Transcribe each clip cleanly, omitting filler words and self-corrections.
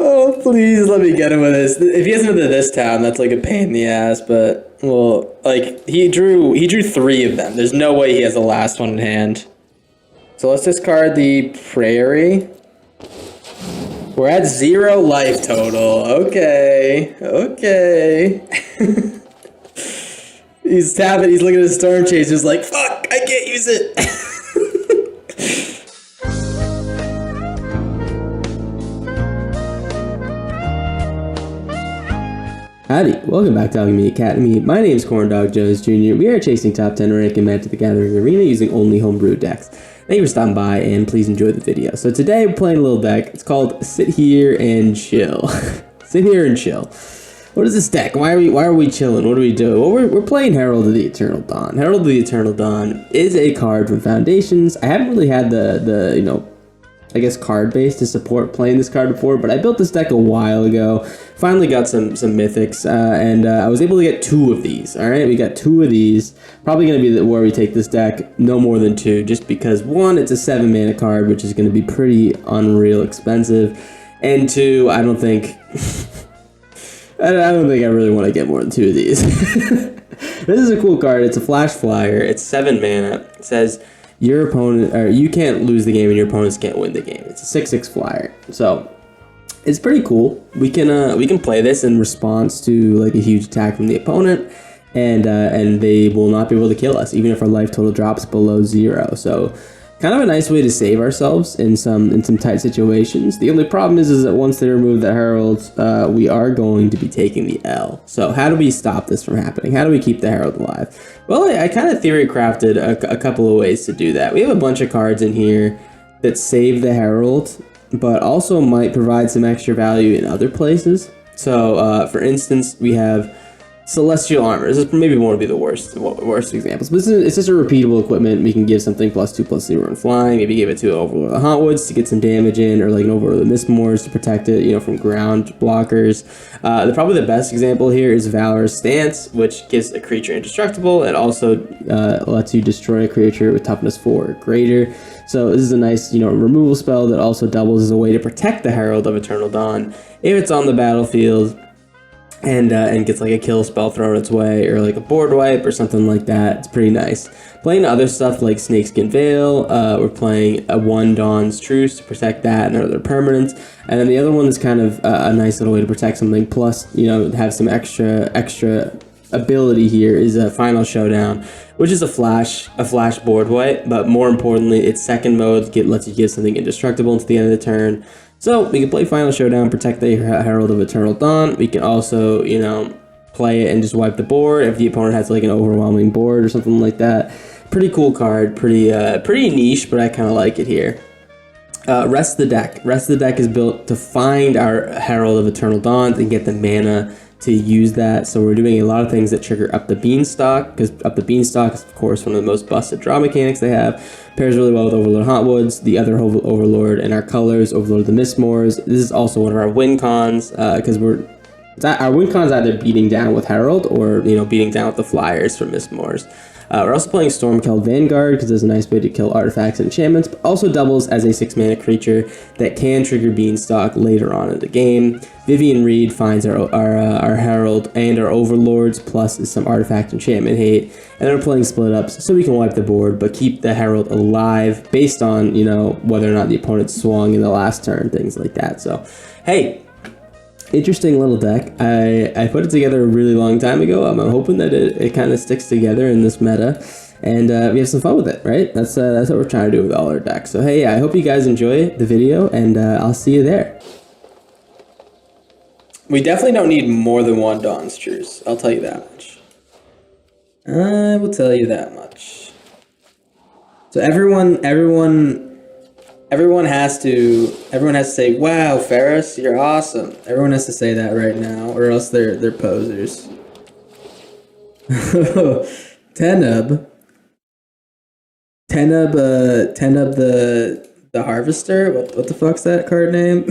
Oh, please let me get him with this. If he hasn't been to this town, that's like a pain in the ass. But well, like he drew three of them. There's no way he has the last one in hand. So let's discard the Prairie. We're at 0 life total. Okay, okay. He's tapping. He's looking at the Storm Chaser's like, fuck, I can't use it. Howdy, welcome back to Alchemy Academy. My name is Corndog Jones Jr. We are chasing top 10 rank in Magic the Gathering Arena using only homebrew decks. Thank you for stopping by and please enjoy the video. So today we're playing a little deck. It's called Sit Here and Chill. Sit Here and Chill. What is this deck? Why are we chilling? What do we do? Well, we're playing Herald of the Eternal Dawn. Herald of the Eternal Dawn is a card from Foundations. I haven't really had the you know, I guess card base to support playing this card before, but I built this deck a while ago. Finally got some mythics, and I was able to get 2 of these. All right, we got 2 of these. Probably going to be where we take this deck, no more than 2, just because 1, it's a 7 mana card, which is going to be pretty unreal expensive, and 2, I don't think I don't think I really want to get more than 2 of these. This is a cool card. It's a flash flyer. It's 7 mana. It says your opponent, or you can't lose the game and your opponents can't win the game. It's a 6/6 flyer. So it's pretty cool. We can play this in response to like a huge attack from the opponent, and they will not be able to kill us even if our life total drops below 0. So kind of a nice way to save ourselves in some tight situations. The only problem is that once they remove the Herald, we are going to be taking the L. So how do we stop this from happening? How do we keep the Herald alive? Well, I kind of theory crafted a couple of ways to do that. We have a bunch of cards in here that save the Herald, but also might provide some extra value in other places. So for instance, we have Celestial Armor. This is maybe one would be the worst examples, but it's just a repeatable equipment. We can give something +2/+0 and flying. Maybe give it to an Overlord of the Hauntwoods to get some damage in, or like an Overlord of the Mistmoors to protect it, you know, from ground blockers. Probably the best example here is Valor's Stance, which gives a creature indestructible and also lets you destroy a creature with toughness 4 or greater. So this is a nice, you know, removal spell that also doubles as a way to protect the Herald of Eternal Dawn if it's on the battlefield, and gets like a kill spell thrown its way, or like a board wipe or something like that. It's pretty nice. Playing other stuff like Snakeskin Veil, we're playing a 1 Dawn's Truce to protect that and other permanents, and then the other one is kind of a nice little way to protect something, plus, you know, have some extra ability here is a Final Showdown, which is a flash board wipe, but more importantly, its second mode lets you give something indestructible until the end of the turn. So we can play Final Showdown, protect the Herald of Eternal Dawn. We can also, you know, play it and just wipe the board if the opponent has like an overwhelming board or something like that. Pretty cool card, pretty niche, but I kind of like it here. Rest of the deck. Rest of the deck is built to find our Herald of Eternal Dawn and get the mana to use that. So we're doing a lot of things that trigger Up the Beanstalk, because Up the Beanstalk is of course one of the most busted draw mechanics they have. Pairs really well with Overlord Hauntwoods, the other Overlord in our colors, Overlord of the Mistmoors. This is also one of our win cons, because our win cons either beating down with Herald or, you know, beating down with the flyers from Mistmoors. We're also playing Stormcell Vanguard because it's a nice way to kill artifacts and enchantments, but also doubles as a 6-mana creature that can trigger Beanstalk later on in the game. Vivian Reed finds our Herald and our Overlords, plus some artifact enchantment hate, and then we're playing Split Ups so we can wipe the board but keep the Herald alive based on, you know, whether or not the opponent swung in the last turn, things like that. So, hey, interesting little deck. I put it together a really long time ago. I'm hoping that it kind of sticks together in this meta, and we have some fun with it, right? That's what we're trying to do with all our decks. So hey, I hope you guys enjoy the video, and I'll see you there. We definitely don't need more than 1 Dawn's Truce. I'll tell you that much. I will tell you that much. So everyone has to say, "Wow, Ferris, you're awesome." Everyone has to say that right now, or else they're posers. Tenub the Harvester. What the fuck's that card name?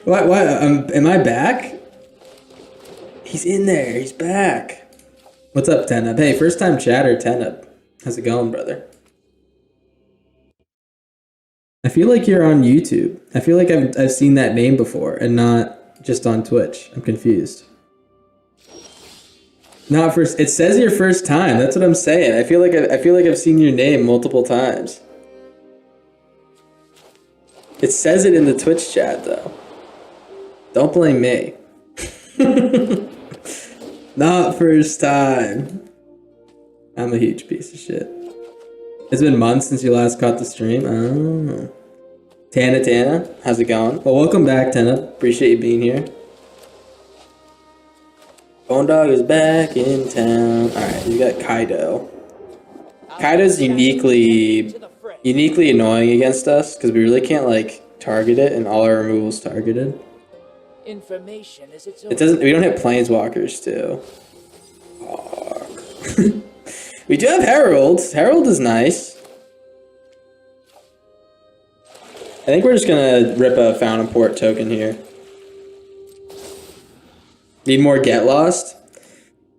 What? Am I back? He's in there. He's back. What's up, Tenub? Hey, first time chatter, Tenub. How's it going, brother? I feel like you're on YouTube. I feel like I've seen that name before and not just on Twitch. I'm confused. Not first. It says your first time. That's what I'm saying. I feel like I've seen your name multiple times. It says it in the Twitch chat though. Don't blame me. Not first time. I'm a huge piece of shit. It's been months since you last caught the stream. Oh. Tana, how's it going? Well, welcome back, Tana. Appreciate you being here. Bone Dog is back in town. Alright, you got Kaido. Kaido's uniquely annoying against us because we really can't like target it, and all our removals targeted. Information is its own. It doesn't. We don't have planeswalkers too. Fuck. We do have Herald. Herald is nice. I think we're just gonna rip a Fountain Port token here. Need more Get Lost?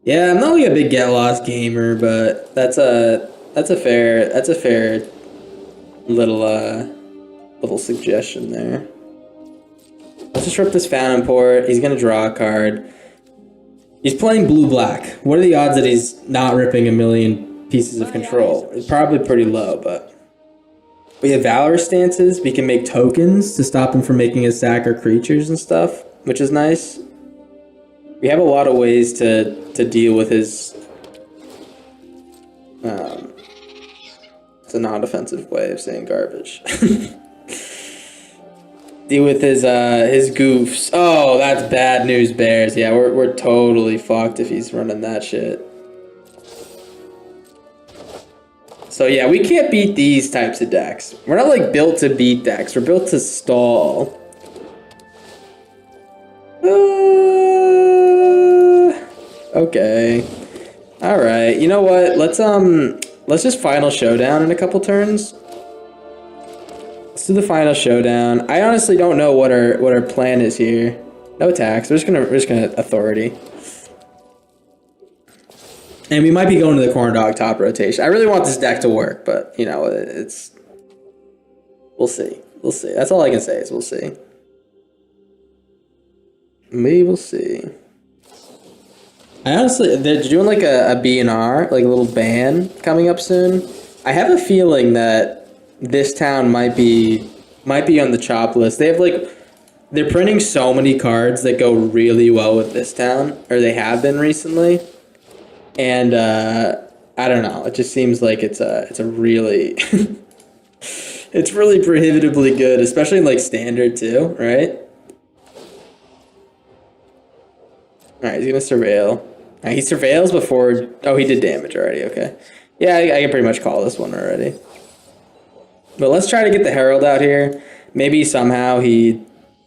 Yeah, I'm not like a big Get Lost gamer, but that's a fair little suggestion there. Let's just rip this Fountain Port. He's gonna draw a card. He's playing blue-black. What are the odds that he's not ripping a million pieces of control? It's probably pretty low, but we have Valor stances. We can make tokens to stop him from making us sack our creatures and stuff, which is nice. We have a lot of ways to deal with his... it's a non-offensive way of saying garbage. Deal with his goofs. Oh, that's bad news, Bears. Yeah, we're totally fucked if he's running that shit. So yeah, we can't beat these types of decks. We're not like built to beat decks. We're built to stall. Okay. All right. You know what? Let's just final showdown in a couple turns. Let's do the final showdown. I honestly don't know what our plan is here. No attacks. We're just gonna authority. And we might be going to the Corn Dog top rotation. I really want this deck to work, but you know, we'll see. We'll see. That's all I can say is we'll see. We will see. I honestly, they're doing like a B&R, like a little ban coming up soon. I have a feeling that this town might be on the chop list. They have they're printing so many cards that go really well with this town, or they have been recently. And I don't know. It just seems like it's a really it's really prohibitively good, especially in like standard too, right? All right, he's gonna surveil. All right, he surveils before. Oh, he did damage already. Okay, yeah, I can pretty much call this one already. But let's try to get the Herald out here. Maybe somehow he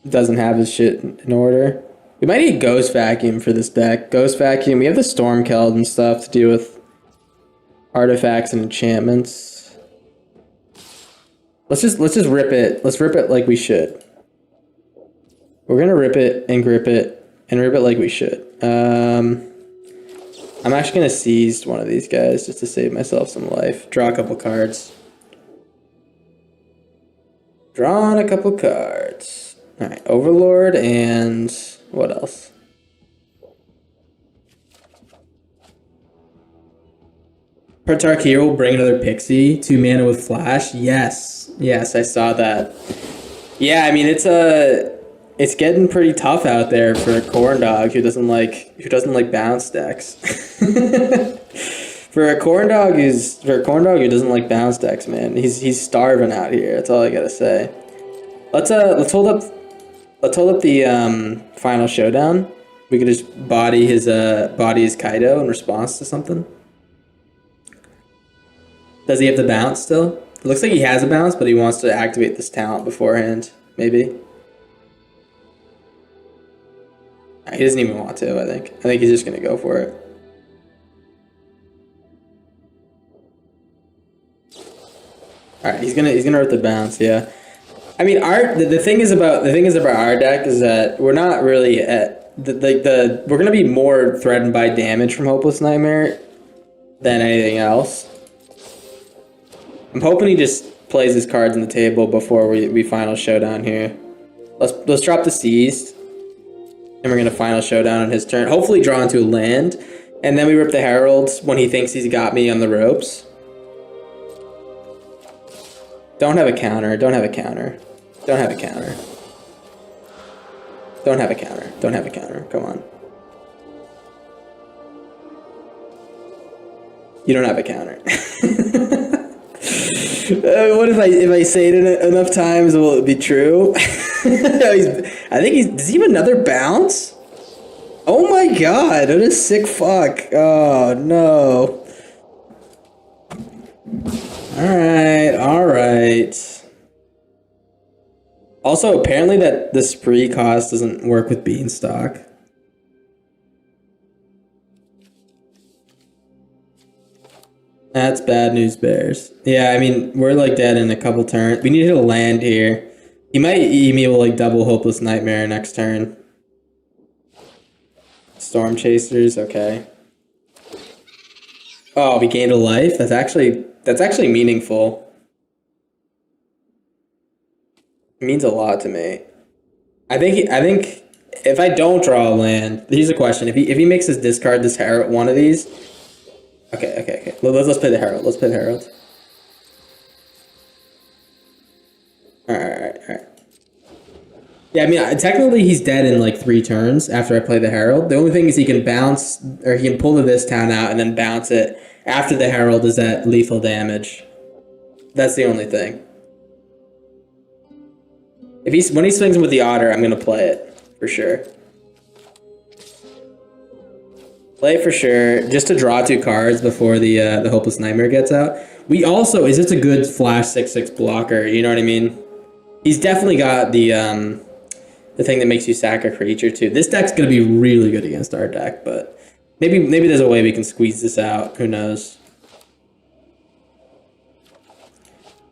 doesn't have his shit in order. We might need Ghost Vacuum for this deck. Ghost Vacuum. We have the Stormkeld and stuff to deal with artifacts and enchantments. Let's just rip it. Let's rip it like we should. We're gonna rip it and grip it and rip it like we should. I'm actually gonna seize one of these guys just to save myself some life. Draw a couple cards. Drawing a couple cards. All right, Overlord and what else? Pertark here will bring another Pixie. 2 mana with Flash. Yes, yes, I saw that. Yeah, I mean it's getting pretty tough out there for a Corn Dog who doesn't like bounce decks. For a corn dog who doesn't like bounce decks, man, he's starving out here. That's all I gotta say. Let's hold up the final showdown. We could just body his Kaido in response to something. Does he have the bounce still? It looks like he has a bounce, but he wants to activate this talent beforehand. Maybe. He doesn't even want to. I think he's just gonna go for it. All right, he's gonna rip the bounce, yeah. I mean, the thing is about our deck is that we're not really at we're gonna be more threatened by damage from Hopeless Nightmare than anything else. I'm hoping he just plays his cards on the table before we final showdown here. Let's drop the Seized. And we're gonna final showdown on his turn. Hopefully draw into a land. And then we rip the Heralds when he thinks he's got me on the ropes. Don't have a counter, don't have a counter. Don't have a counter. Don't have a counter, don't have a counter, come on. You don't have a counter. What if I say it enough times, will it be true? I think does he have another bounce? Oh my god, what a sick fuck. Oh no. Alright. Also, apparently that the spree cost doesn't work with Beanstalk. That's bad news, Bears. Yeah, I mean, we're like dead in a couple turns. We need to hit a land here. He might email like double Hopeless Nightmare next turn. Storm Chasers, okay. Oh, we gained a life? That's actually meaningful. It means a lot to me. I think if I don't draw a land, here's a question. If he makes us discard this Herald, one of these. Okay. Let's play the Herald. Let's play the Herald. Alright. Yeah, I mean, technically he's dead in like 3 turns after I play the Herald. The only thing is he can bounce, or he can pull the This Town out and then bounce it after the Herald is at lethal damage. That's the only thing. When he swings with the Otter, I'm gonna play it for sure. Play it for sure, just to draw 2 cards before the Hopeless Nightmare gets out. We also, is this a good flash 6/6 blocker? You know what I mean? He's definitely got the thing that makes you sack a creature too. This deck's gonna be really good against our deck, but maybe there's a way we can squeeze this out. Who knows?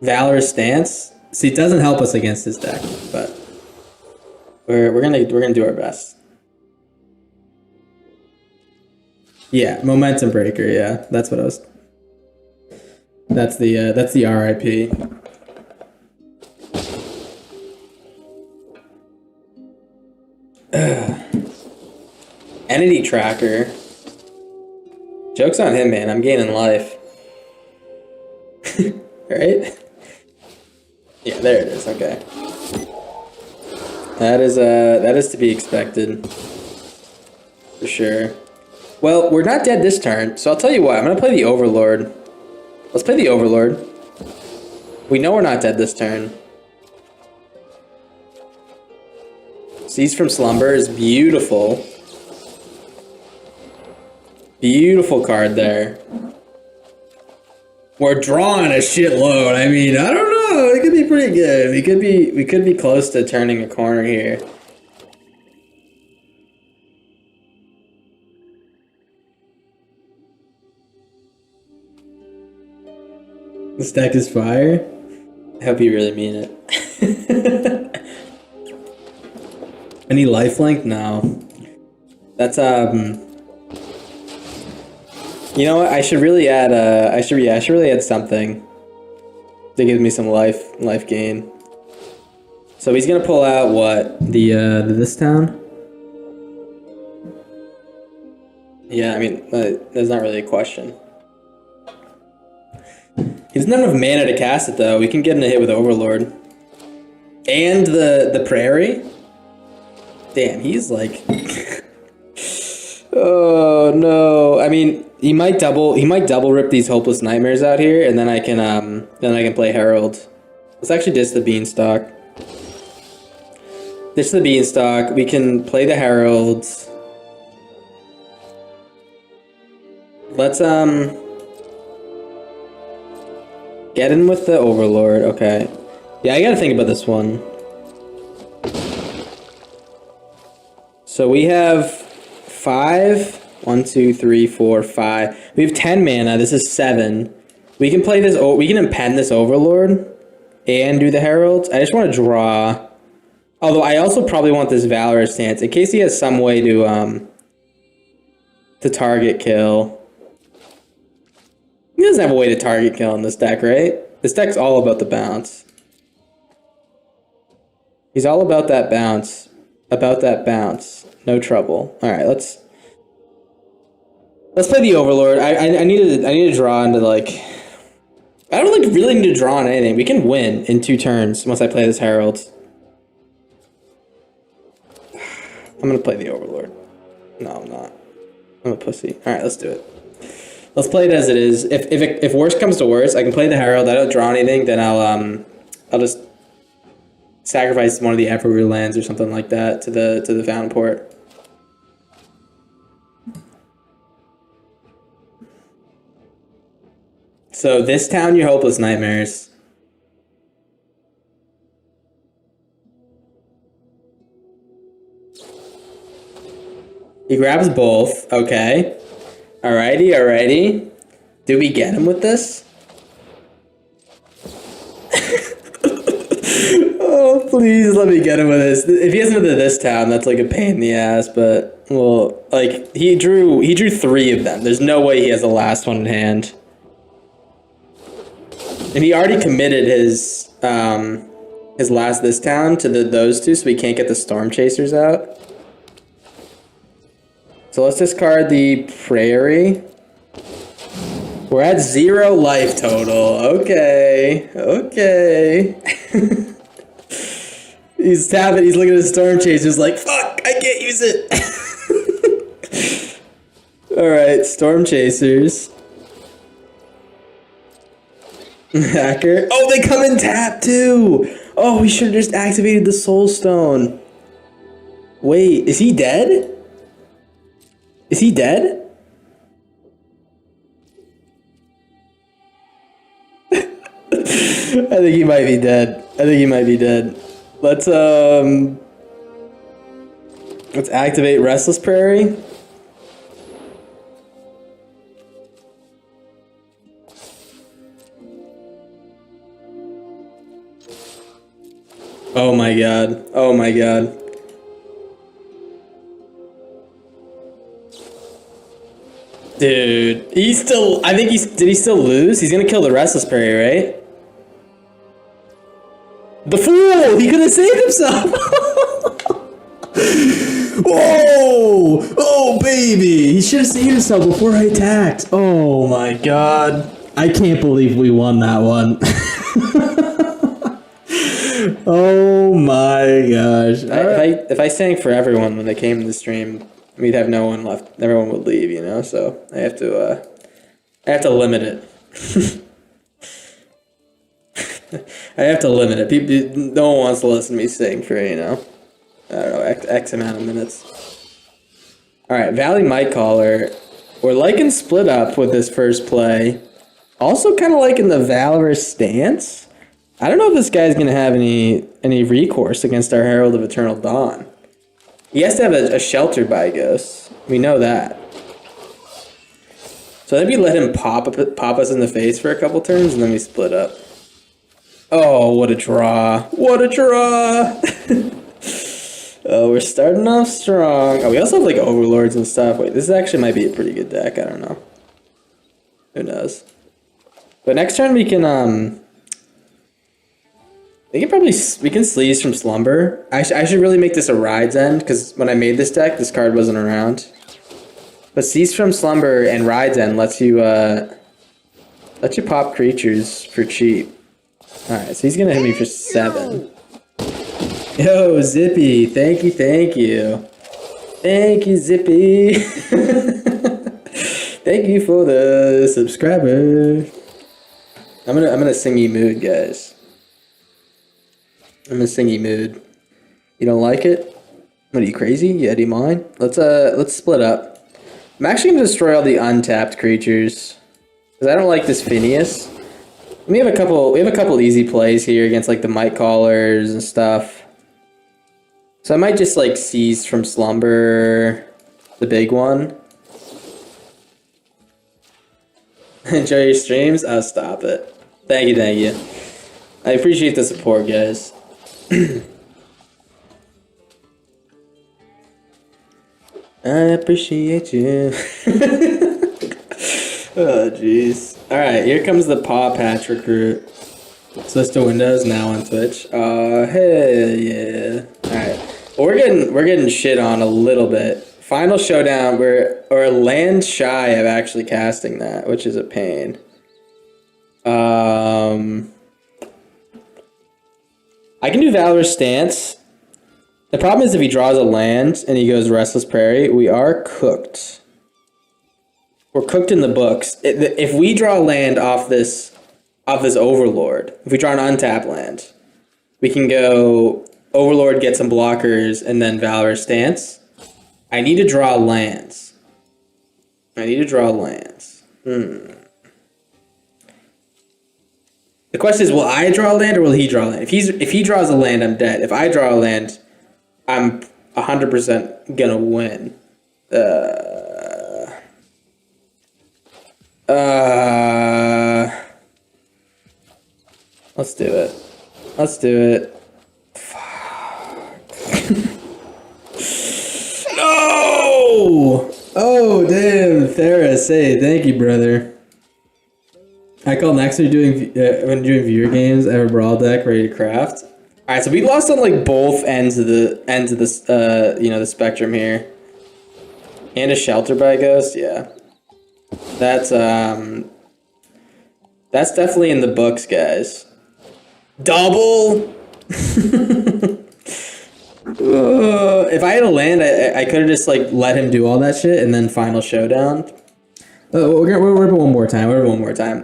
Valorous Stance. See, it doesn't help us against this deck, but we're gonna do our best. Yeah, Momentum Breaker. Yeah, that's what I was. That's the RIP. Entity Tracker. Joke's on him, man. I'm gaining life. Right? Yeah, there it is. Okay. That is to be expected. For sure. Well, we're not dead this turn, so I'll tell you what. I'm gonna play the Overlord. Let's play the Overlord. We know we're not dead this turn. Seize from Slumber is beautiful. Beautiful card there. We're drawing a shitload. I mean, I don't know. It could be pretty good. We could be close to turning a corner here. This deck is fire. I hope you really mean it. Any lifelink? No. That's you know what? I should really add I should really add something to give me some life gain. So he's gonna pull out what? The This Town? Yeah, I mean, there's not really a question. He doesn't have enough mana to cast it though. We can get in a hit with Overlord. And the Prairie? Damn, he's like oh no. I mean, he might double rip these Hopeless Nightmares out here, and then I can play Herald. Let's actually ditch the Beanstalk. Ditch the Beanstalk. We can play the Heralds. Let's get in with the Overlord. Okay. Yeah, I gotta think about this one. So we have 5. 1, 2, 3, 4, 5. We have 10 mana. This is 7. We can play this. We can impend this Overlord and do the Heralds. I just want to draw. Although I also probably want this Valorous Stance in case he has some way to target kill. He doesn't have a way to target kill in this deck, right? This deck's all about the bounce. He's all about that bounce. About that bounce. No trouble. Alright, let's play the Overlord. I need to draw into like... I don't like really need to draw on anything. We can win in 2 turns once I play this Herald. I'm gonna play the Overlord. No, I'm not. I'm a pussy. Alright, let's do it. Let's play it as it is. If worst comes to worst, I can play the Herald. I don't draw anything, then I'll just sacrifice one of the Everroot lands or something like that to the Fountain Port. So this town, your hopeless nightmares. He grabs both. Okay. Alrighty, alrighty. Do we get him with this? Oh, please let me get him with this. If he hasn't been to this town, that's like a pain in the ass, but, well, like, he drew 3 of them. There's no way he has the last one in hand. And he already committed his last this town to those 2, so we can't get the Storm Chasers out. So let's discard the Prairie. We're at 0 life total. Okay. Okay. He's tapping, he's looking at the Storm Chasers like, fuck, I can't use it. Alright, Storm Chasers. Hacker. Oh, they come in tap too. Oh, we should have just activated the Soul Stone. Wait, is he dead? Is he dead? I think he might be dead. I think he might be dead. Let's activate Restless Prairie. Oh my god. Oh my god. Dude, he's still, I think did he still lose? He's gonna kill the Restless Prairie, right? The fool! He could have saved himself! Whoa! Oh, baby! He should have saved himself before I attacked. Oh my god. I can't believe we won that one. Oh my gosh. If I sang for everyone when they came to the stream, we'd have no one left. Everyone would leave, you know, so I have to limit it. I have to limit it. People, no one wants to listen to me sing for, you know, I don't know, X amount of minutes. Alright, Valley Might Caller. We're liking Split Up with this first play. Also kind of liking the Valorous stance. I don't know if this guy's going to have any recourse against our Herald of Eternal Dawn. He has to have a shelter by Ghosts. We know that. So then we let him pop us in the face for a couple turns, and then we split up. Oh, what a draw. What a draw! Oh, we're starting off strong. Oh, we also have, like, Overlords and stuff. Wait, this actually might be a pretty good deck. I don't know. Who knows? But next turn we can we can Sleaze from Slumber. I should really make this a Ride's End, because when I made this deck, this card wasn't around. But Sleaze from Slumber and Ride's End lets you pop creatures for cheap. Alright, so he's gonna hit me for 7. Yo, Zippy, thank you, thank you. Thank you, Zippy. Thank you for the subscriber. I'm gonna singy mood, guys. I'm in a singy mood. You don't like it? What are you, crazy? You out of your mind? Let's split up. I'm actually gonna destroy all the untapped creatures because I don't like this Phineas. We have a couple easy plays here against like the Might Callers and stuff. So I might just like seize from Slumber, the big one. Enjoy your streams? Oh, stop it. Thank you, thank you. I appreciate the support, guys. I appreciate you. Oh, jeez. Alright, here comes the Paw Patch recruit. Switch to Windows now on Twitch. Hey, yeah. All right. Well, we're getting shit on a little bit. Final Showdown. We're land shy of actually casting that, which is a pain. I can do Valor's Stance. The problem is if he draws a land and he goes Restless Prairie, we are cooked. We're cooked in the books. If we draw land off this Overlord, if we draw an untapped land, we can go Overlord, get some blockers, and then Valor's Stance. I need to draw lands. The question is, will I draw a land or will he draw a land? If he draws a land, I'm dead. If I draw a land, I'm 100% gonna win. Let's do it. No! Oh, damn, Theris. Hey, thank you, brother. I call next when doing viewer games, I have a brawl deck ready to craft. Alright, so we lost on like both ends of this the spectrum here. And a shelter by ghost, yeah. That's definitely in the books, guys. Double. If I had a land, I could have just like let him do all that shit and then final showdown. We're one more time.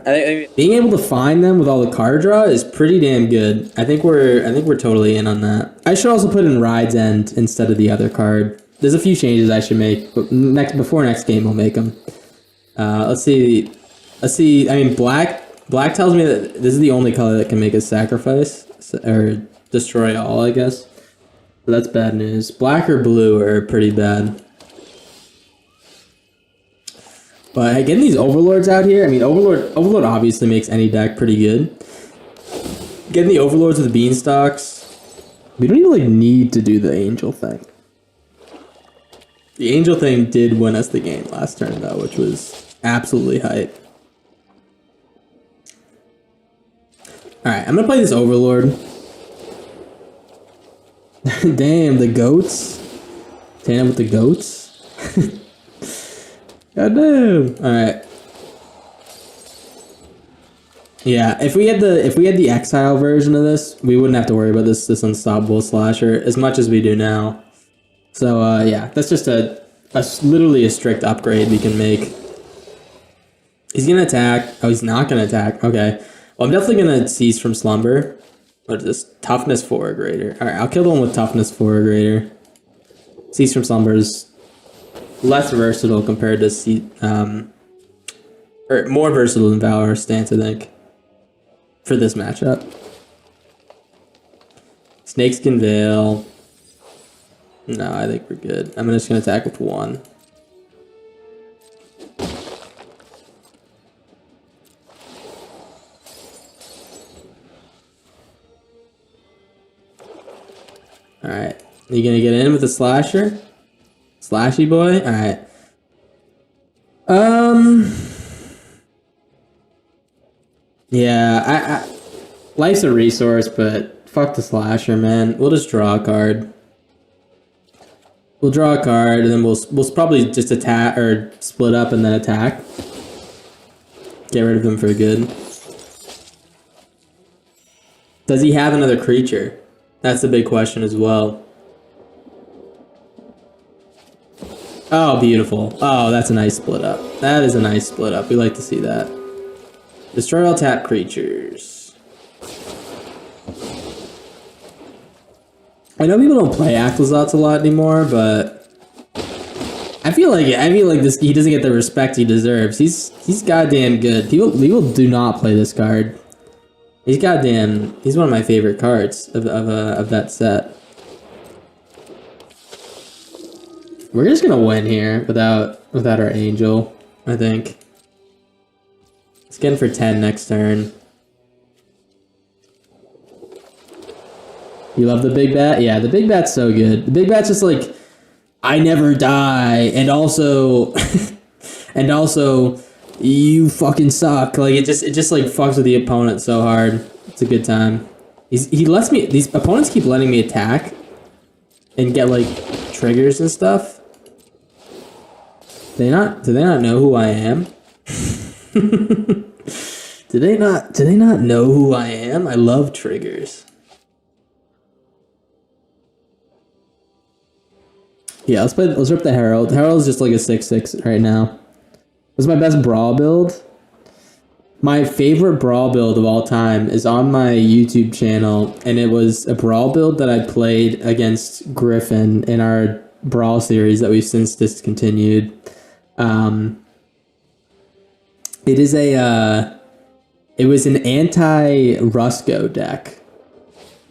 Being able to find them with all the card draw is pretty damn good. I think we're totally in on that. I should also put in Ride's End instead of the other card. There's a few changes I should make, but before next game I'll make them. Let's see. I mean, black tells me that this is the only color that can make a sacrifice or destroy all, I guess. So that's bad news. Black or blue are pretty bad. But getting these Overlords out here, I mean, Overlord obviously makes any deck pretty good. Getting the Overlords with the Beanstalks, we don't even like need to do the Angel thing. The Angel thing did win us the game last turn though, which was absolutely hype. Alright, I'm gonna play this Overlord. Damn, the goats. Stand up with the goats. God damn. Alright. Yeah, if we had the Exile version of this, we wouldn't have to worry about this unstoppable slasher as much as we do now. So yeah, that's just literally a strict upgrade we can make. He's gonna attack. Oh, he's not gonna attack. Okay. Well, I'm definitely gonna cease from slumber. What is this? Toughness 4 or greater. Alright, I'll kill the one with toughness 4 or greater. Cease from slumber is less versatile compared to or more versatile than Valor's Stance, I think, for this matchup. Snakeskin Veil. No, I think we're good. I'm just gonna attack with 1. Alright. You gonna get in with the slasher? Slashy boy? Alright. Yeah, life's a resource, but fuck the slasher, man. We'll just draw a card. We'll draw a card, and then we'll probably just attack, or split up and then attack. Get rid of him for good. Does he have another creature? That's the big question as well. Oh, beautiful. Oh, that's a nice split up. That is a nice split up. We like to see that. Destroy all tap creatures. I know people don't play Aclazotz a lot anymore, but I feel like this he doesn't get the respect he deserves. He's goddamn good. People do not play this card. He's one of my favorite cards of that set. We're just gonna win here without our Angel, I think. Let's get in for 10 next turn. You love the big bat? Yeah, the big bat's so good. The big bat's just like, I never die, and also you fucking suck. Like it just like fucks with the opponent so hard. It's a good time. He lets me. These opponents keep letting me attack and get like triggers and stuff. Do they not know who I am? Do they not know who I am? I love triggers. Yeah, let's rip the Herald. Herald's just like a 6/6 right now. This is my best brawl build. My favorite brawl build of all time is on my YouTube channel, and it was a brawl build that I played against Griffin in our brawl series that we've since discontinued. It was an anti-Rusco deck.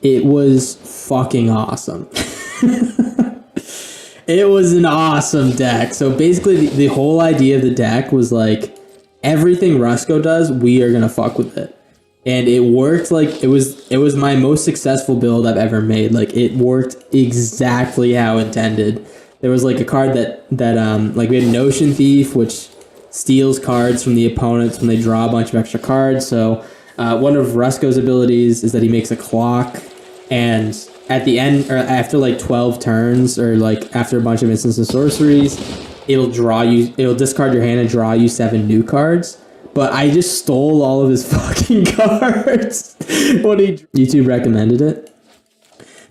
It was fucking awesome. It was an awesome deck. So basically, the whole idea of the deck was like, everything Rusco does, we are gonna fuck with it, and it worked. Like it was my most successful build I've ever made. Like it worked exactly how intended. There was like a card that like we had Notion Thief, which steals cards from the opponents when they draw a bunch of extra cards. So one of Rusco's abilities is that he makes a clock, and at the end, or after like 12 turns, or like after a bunch of instants and sorceries, it'll discard your hand and draw you 7 new cards. But I just stole all of his fucking cards when YouTube recommended it.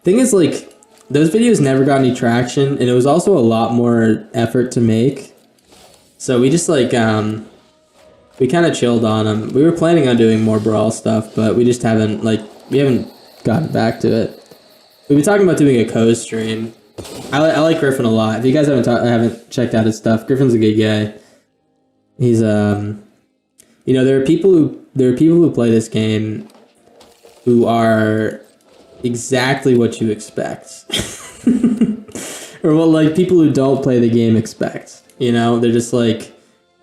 Thing is, like, those videos never got any traction, and it was also a lot more effort to make. So we just like we kind of chilled on them. We were planning on doing more brawl stuff, but we just haven't gotten back to it. We've been talking about doing a co-stream. I like Griffin a lot. If you guys haven't checked out his stuff, Griffin's a good guy. He's there are people who play this game who are exactly what you expect. Or what like people who don't play the game expect. They're just like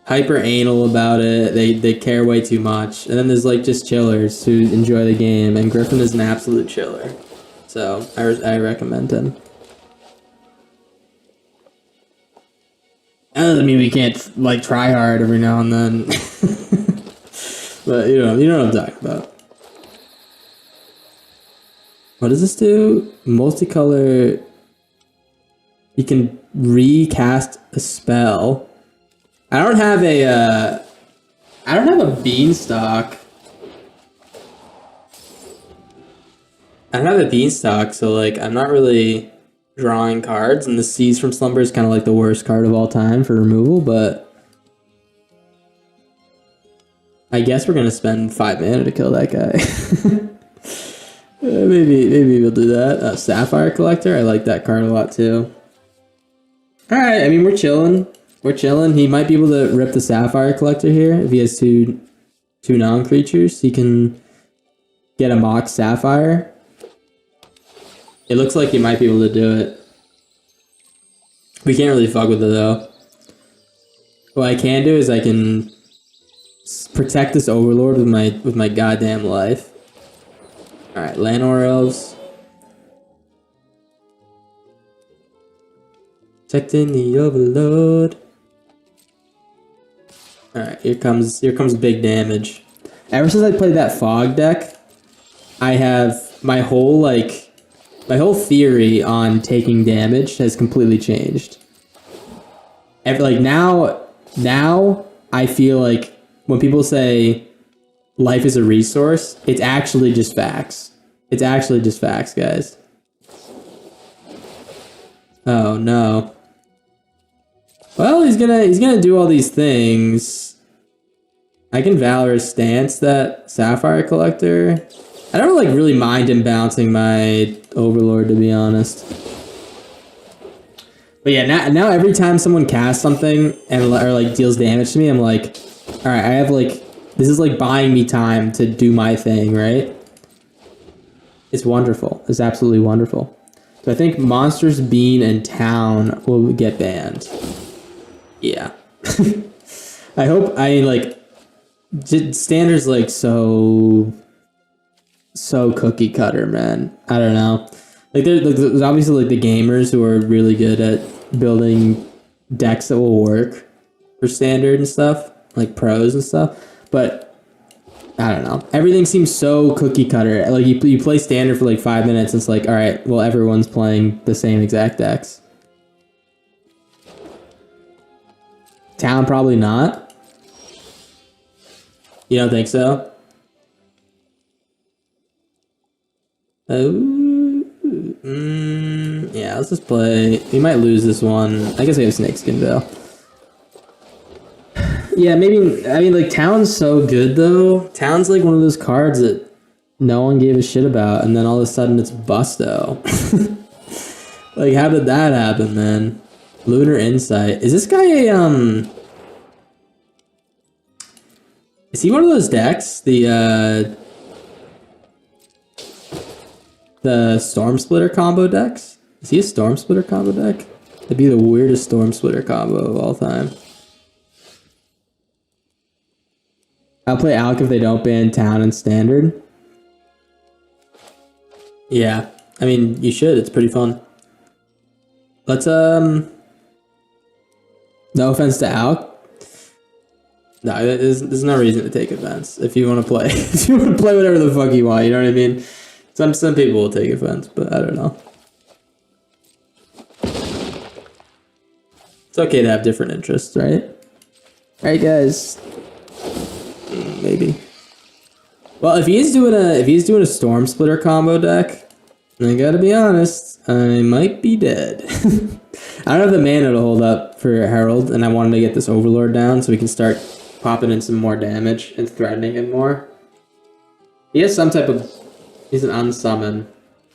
hyper anal about it. They care way too much. And then there's like just chillers who enjoy the game, and Griffin is an absolute chiller. So I recommend him. That doesn't mean we can't like try hard every now and then. But you know what I'm talking about. What does this do? Multicolor. You can recast a spell. I don't have a beanstalk. I don't have a beanstalk, so like I'm not really drawing cards, and the Seize from Slumber is kind of like the worst card of all time for removal, but I guess we're gonna spend 5 mana to kill that guy. Maybe we'll do that. Sapphire Collector, I like that card a lot too. Alright, I mean we're chilling. He might be able to rip the Sapphire Collector here if he has two non-creatures. He can get a Mox Sapphire. It looks like he might be able to do it. We can't really fuck with it though. What I can do is I can protect this Overlord with my goddamn life. Alright, Lanor Elves. Protecting the Overlord. Alright, here comes big damage. Ever since I played that Fog deck, I have my whole theory on taking damage has completely changed. Now I feel like when people say life is a resource, it's actually just facts. It's actually just facts, guys. Oh no. Well, he's gonna do all these things. I can Valorous Stance that Sapphire Collector. I don't really mind him bouncing my Overlord, to be honest. But yeah, now every time someone casts something or deals damage to me, I'm like, all right, I have this is buying me time to do my thing, right? It's wonderful. It's absolutely wonderful. So I think Monsters, Bean, and Town will get banned. Yeah. I hope Standard's so cookie cutter, man. I don't know. There's obviously the gamers who are really good at building decks that will work for Standard and stuff, like pros and stuff. But I don't know. Everything seems so cookie cutter. Like you play standard for like 5 minutes. It's like, all right, well, everyone's playing the same exact decks. Town, probably not. You don't think so? Yeah, let's just play. We might lose this one. I guess we have Snakeskin though. Yeah, maybe. I mean, like, Town's so good though. Town's like one of those cards that no one gave a shit about, and then all of a sudden it's Busto. Like, how did that happen, man? Lunar Insight. Is this guy a Is he one of those decks? The Storm Splitter combo decks? Is he a Storm Splitter combo deck? That'd be the weirdest Storm Splitter combo of all time. I'll play Alch if they don't ban Town and Standard. Yeah, I mean, you should. It's pretty fun. Let's, no offense to Alch. No, there's no reason to take offense if you want to play. If you want to play whatever the fuck you want, you know what I mean? Some people will take offense, but I don't know. It's okay to have different interests, right? Right, guys? Maybe. Well, if he's doing a Storm Splitter combo deck, I gotta be honest, I might be dead. I don't have the mana to hold up for Herald, and I wanted to get this Overlord down so we can start popping in some more damage and threatening him more. He has some type of... He's an unsummon.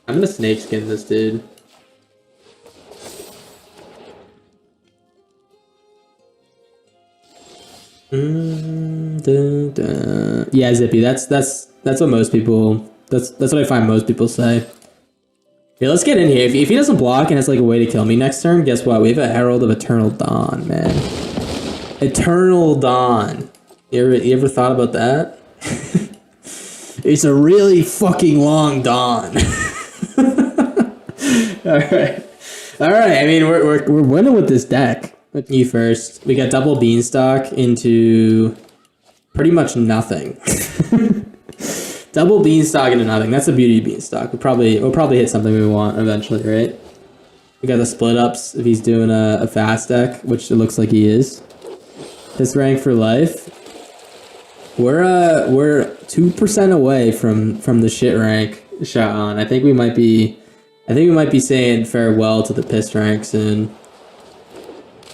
I'm gonna Snakeskin this dude. Yeah, Zippy. That's what most people. That's what I find most people say. Yeah, let's get in here. If he doesn't block and has like a way to kill me next turn, guess what? We have a Herald of Eternal Dawn, man. Eternal Dawn. You ever thought about that? It's a really fucking long dawn. All right. I mean, we're winning with this deck. You first. We got double Beanstalk into pretty much nothing. Double Beanstalk into nothing. That's the beauty of Beanstalk. We'll probably hit something we want eventually, right? We got the split ups if he's doing a fast deck, which it looks like he is. His rank for life. We're 2% away from the shit rank shot on. I think we might be saying farewell to the piss rank soon.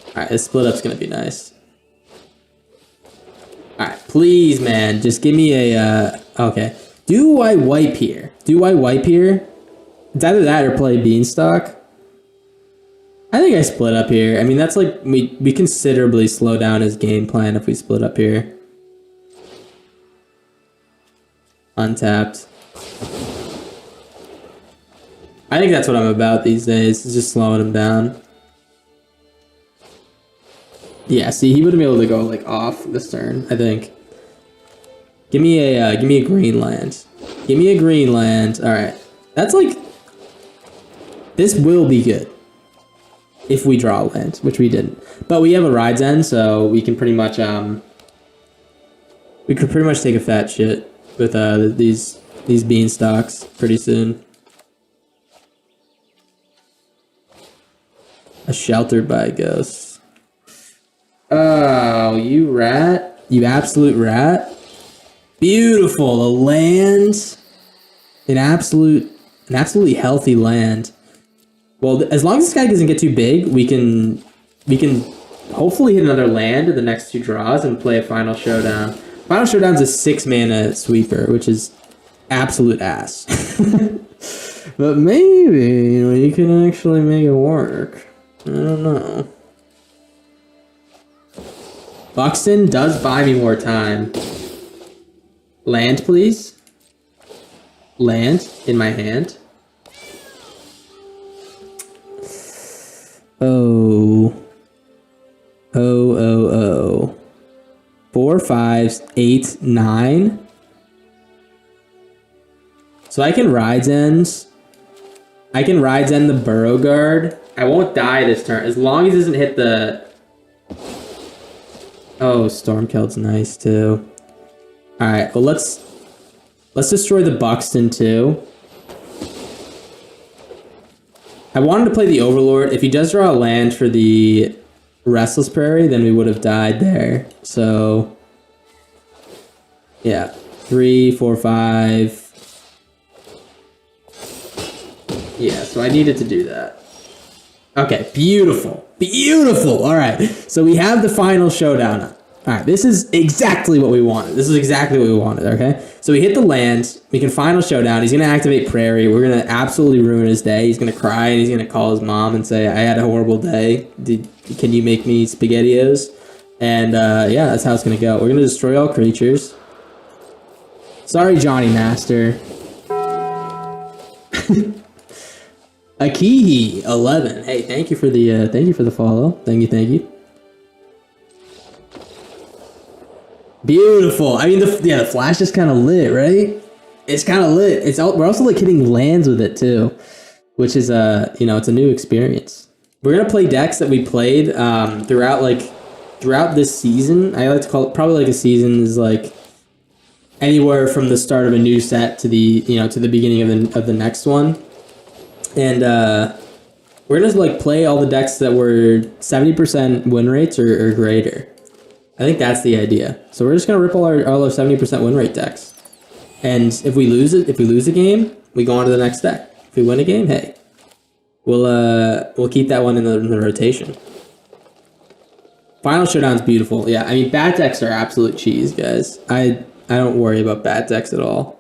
Alright, this split up's gonna be nice. Alright, please, man, just give me a okay. Do I wipe here? It's either that or play Beanstalk. I think I split up here. I mean, that's like we considerably slow down his game plan if we split up here. Untapped. I think that's what I'm about these days, is just slowing him down. Yeah, see, he wouldn't be able to go like off this turn, I think. Give me a green land. Give me a green land. Alright. That's like... This will be good. If we draw land, which we didn't. But we have a Ride's End, so we can pretty much we could pretty much take a fat shit with these Beanstalks pretty soon. A Sheltered by a Ghost. Oh, you rat. You absolute rat. Beautiful. A land. An absolutely healthy land. Well, as long as this guy doesn't get too big, we can hopefully hit another land in the next two draws and play a Final Showdown. Final Showdown's a 6 mana sweeper, which is absolute ass. But maybe we can actually make it work. I don't know. Buxton does buy me more time. Land, please. Land in my hand. Oh. 4, 5, 8, 9. So I can Ride's End. I can Ride's End the Burrow Guard. I won't die this turn as long as it doesn't hit the... Oh, Stormkeld's nice too. All right, well let's destroy the Buxton too. I wanted to play the Overlord. If he does draw a land for the Restless Prairie, then we would have died there. So yeah, 3, 4, 5. Yeah, so I needed to do that. Okay, beautiful. Beautiful. All right, so we have the final showdown. All right, this is exactly what we wanted. This is exactly what we wanted, okay? So we hit the land. We can final showdown. He's going to activate Prairie. We're going to absolutely ruin his day. He's going to cry, and he's going to call his mom and say, I had a horrible day. Can you make me SpaghettiOs? And yeah, that's how it's going to go. We're going to destroy all creatures. Sorry, Johnny Master. Akihi 11. Hey, thank you for the follow. Thank you. Beautiful. I mean, the flash is kind of lit, right? It's kind of lit. We're also like hitting lands with it too, which is it's a new experience. We're gonna play decks that we played throughout this season. I like to call it probably like a season is like anywhere from the start of a new set to the beginning of the next one. And we're gonna like play all the decks that were 70% win rates or greater. I think that's the idea. So we're just gonna rip all our 70% win rate decks. And if we lose a game, we go on to the next deck. If we win a game, hey, we'll keep that one in the rotation. Final Showdown's beautiful. Yeah, I mean bad decks are absolute cheese, guys. I don't worry about bad decks at all.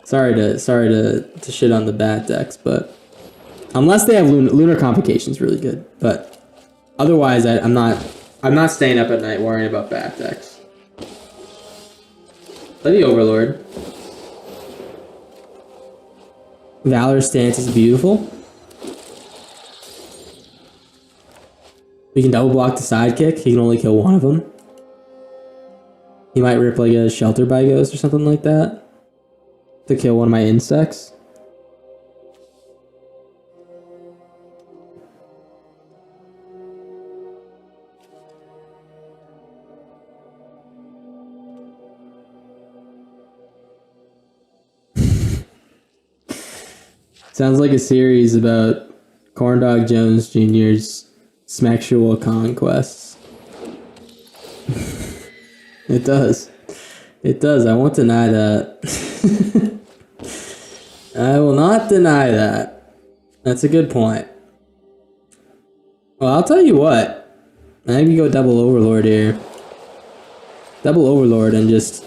Sorry to shit on the bad decks, but unless they have Lunar Convocation's really good, but otherwise I'm not staying up at night worrying about bad decks. Play the Overlord. Valor's Stance is beautiful. We can double block the sidekick. He can only kill one of them. He might rip like a Shelter by Ghost or something like that to kill one of my insects. Sounds like a series about Corndog Jones Jr.'s sexual conquests. It does. It does. I won't deny that. I will not deny that. That's a good point. Well, I'll tell you what. I think we go double Overlord here. Double Overlord and just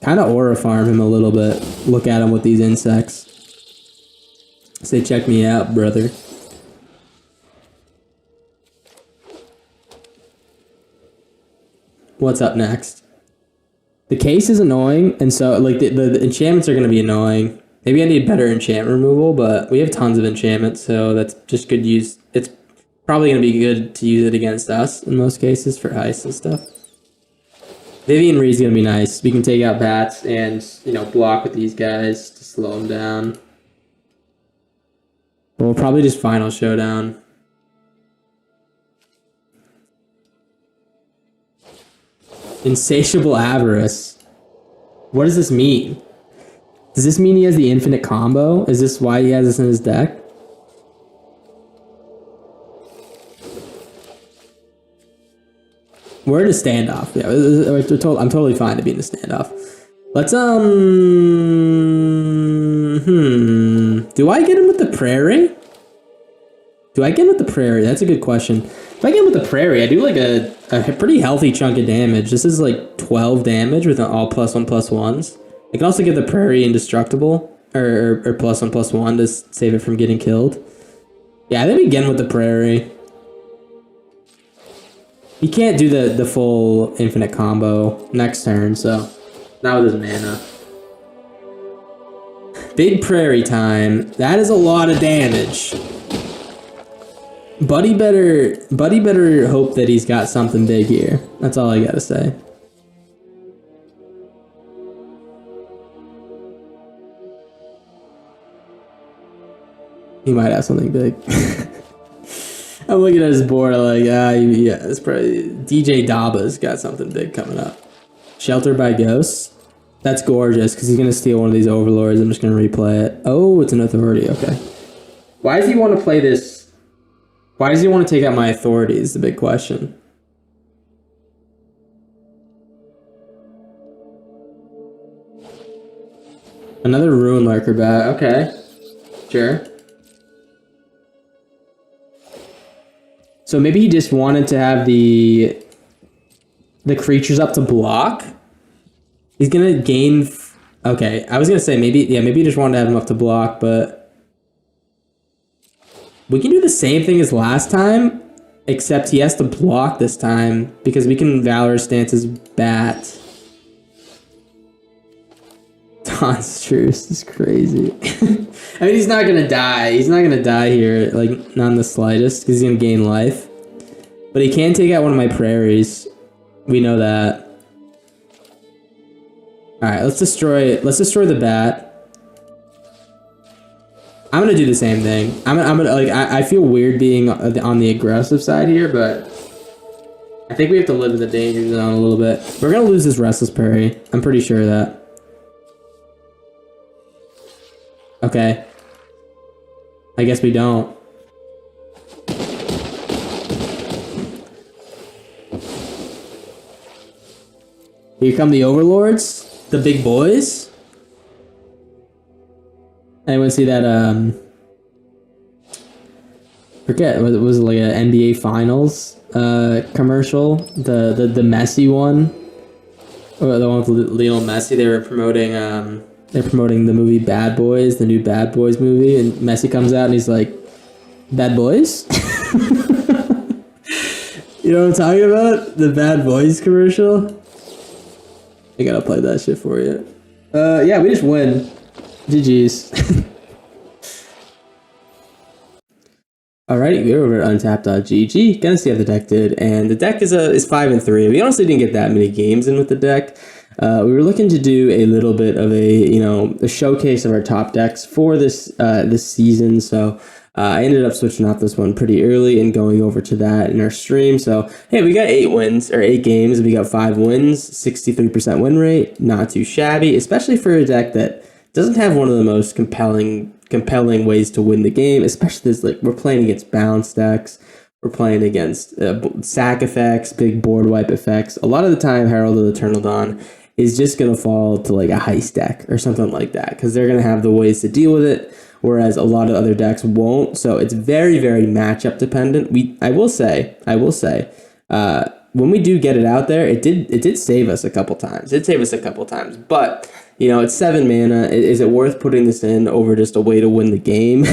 kind of aura farm him a little bit. Look at him with these insects. Say, check me out, brother. What's up next? The case is annoying, and so like the enchantments are going to be annoying. Maybe I need better enchant removal, but we have tons of enchantments, so that's just good use. It's probably going to be good to use it against us in most cases for ice and stuff. Vivian Reed's going to be nice. We can take out bats and, block with these guys to slow them down. But we'll probably just final showdown. Insatiable Avarice. What does this mean? Does this mean he has the infinite combo? Is this why he has this in his deck? We're in a standoff. Yeah, I'm totally fine to be in a standoff. Let's, do I get him with the Prairie? That's a good question. If I get him with the Prairie, I do like a pretty healthy chunk of damage. This is like 12 damage with all +1/+1s. I can also give the Prairie indestructible, or +1/+1 to save it from getting killed. Yeah, I think we get him with the Prairie. He can't do the full infinite combo next turn, so not with his mana. Big Prairie time. That is a lot of damage. Buddy better hope that he's got something big here. That's all I gotta say. He might have something big. I'm looking at his board like, yeah, it's probably DJ Daba's got something big coming up. Sheltered by Ghosts. That's gorgeous, because he's going to steal one of these overlords. I'm just going to replay it. Oh, it's an authority. Okay. Why does he want to play this? Why does he want to take out my authority is the big question. Another Ruin Lurker bat. Okay. Sure. So maybe he just wanted to have the creatures up to block. He's gonna gain. Okay, I was gonna say maybe he just wanted to have him up to block, but we can do the same thing as last time, except he has to block this time because we can Valor Stance his bat. Dawn's Truce is crazy. I mean, he's not gonna die. He's not gonna die here, like, not in the slightest, because he's gonna gain life. But he can take out one of my prairies. We know that. Alright, let's destroy the bat. I'm gonna do the same thing. I'm gonna like, I feel weird being on the aggressive side here, but I think we have to live in the danger zone a little bit. We're gonna lose this Restless Prairie. I'm pretty sure of that. Okay. I guess we don't. Here come the Overlords. The big boys. Anyone see that, forget, was it like an NBA Finals commercial? The Messi one? Or the one with Lionel Messi. They were promoting, they're promoting the movie Bad Boys, the new Bad Boys movie, and Messi comes out and he's like, Bad Boys? You know what I'm talking about? The Bad Boys commercial? I gotta play that shit for you. Yeah, we just win. GG's. Alrighty, we're over at untapped.gg. Gonna see how the deck did, and the deck is 5-3. We honestly didn't get that many games in with the deck. We were looking to do a little bit of a showcase of our top decks for this season. So I ended up switching off this one pretty early and going over to that in our stream. So hey, we got 8 games. We got 5 wins, 63% win rate. Not too shabby, especially for a deck that doesn't have one of the most compelling ways to win the game. Especially this, like, we're playing against bounce decks. We're playing against sack effects, big board wipe effects. A lot of the time, Herald of the Eternal Dawn is just going to fall to like a heist deck or something like that, because they're going to have the ways to deal with it, whereas a lot of other decks won't. So it's very, very matchup dependent. I will say, when we do get it out there, it did save us a couple times. But you know, it's 7 mana. Is it worth putting this in over just a way to win the game?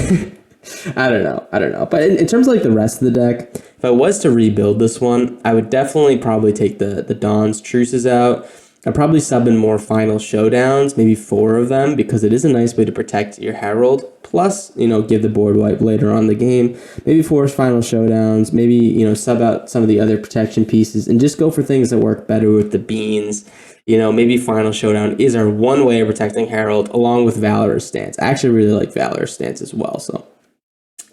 I don't know. But in terms of like the rest of the deck, if I was to rebuild this one, I would definitely probably take the Dawn's Truces out. I'd probably sub in more Final Showdowns, maybe 4 of them, because it is a nice way to protect your Herald. Plus, you know, give the board wipe later on in the game. Maybe 4 Final Showdowns, maybe, you know, sub out some of the other protection pieces and just go for things that work better with the beans. You know, maybe Final Showdown is our one way of protecting Herald, along with Valorous Stance. I actually really like Valorous Stance as well, so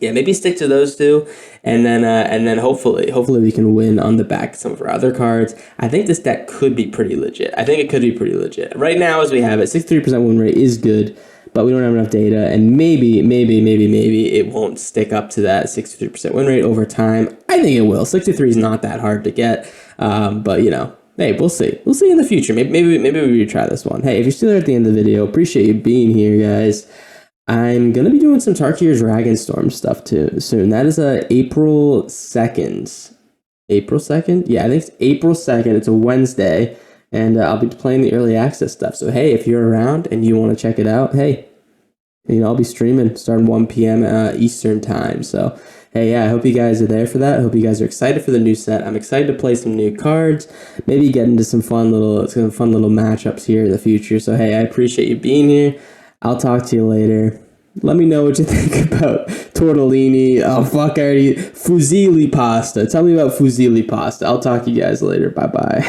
yeah, maybe stick to those 2, and then hopefully we can win on the back of some of our other cards. I think this deck could be pretty legit. Right now, as we have it, 63% win rate is good, but we don't have enough data, and maybe it won't stick up to that 63% win rate over time. I think it will. 63 is not that hard to get, but you know, hey, we'll see. We'll see in the future. Maybe we retry this one. Hey, if you're still there at the end of the video, appreciate you being here, guys. I'm going to be doing some Tarkir Dragonstorm stuff too soon. That is April 2nd. April 2nd? Yeah, I think it's April 2nd. It's a Wednesday, and I'll be playing the early access stuff. So hey, if you're around and you want to check it out, hey, you know, I'll be streaming starting 1 p.m. Eastern time. So hey, yeah, I hope you guys are there for that. I hope you guys are excited for the new set. I'm excited to play some new cards, maybe get into some fun little matchups here in the future. So hey, I appreciate you being here. I'll talk to you later. Let me know what you think about tortellini. Oh, fuck, I already... Fusilli pasta. Tell me about fusilli pasta. I'll talk to you guys later. Bye-bye.